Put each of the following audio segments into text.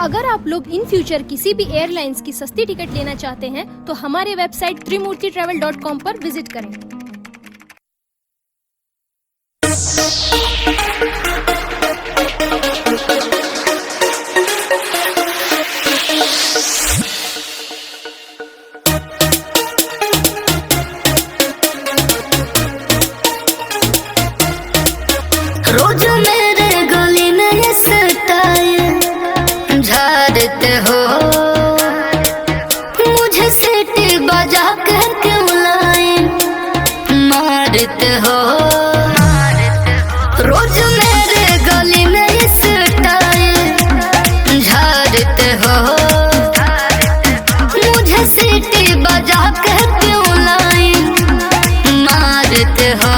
अगर आप लोग इन फ्यूचर किसी भी एयरलाइंस की सस्ती टिकट लेना चाहते हैं तो हमारे वेबसाइट trimurtitravel.com पर विजिट करें। रोज मेरे गली में ये स्टाइल झाड़ते हो, मुझे सीटी बजा के क्यों लाइन मारते हो। रोज मेरे गली में ये स्टाइल झाड़ते हो, मुझे सीटी बजा के क्यों लाइन मारते हो।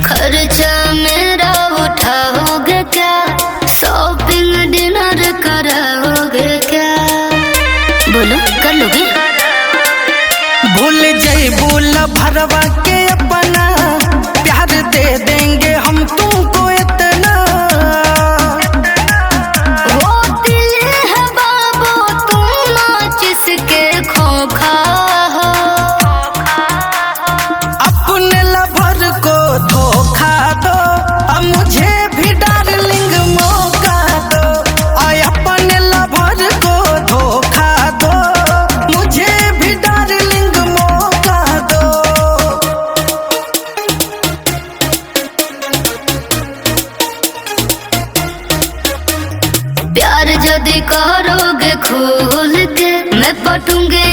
खर्चा मेरा उठाओगे क्या, शॉपिंग डिनर कराओगे क्या, बोलो कर लोगे। भूल जाई भूल भरवा के अपना प्यार दे देंगे हम तुमको इतना। वो दिल है बाबू तुम नाचिस के खोखा हो, अपने लवर को धोखा दो, अब मुझे भी डार्लिंग मौका दो। और अपने लवर को धोखा दो, मुझे भी डार्लिंग मौका दो। प्यार यदि करोगे खोल के मैं पटूंगे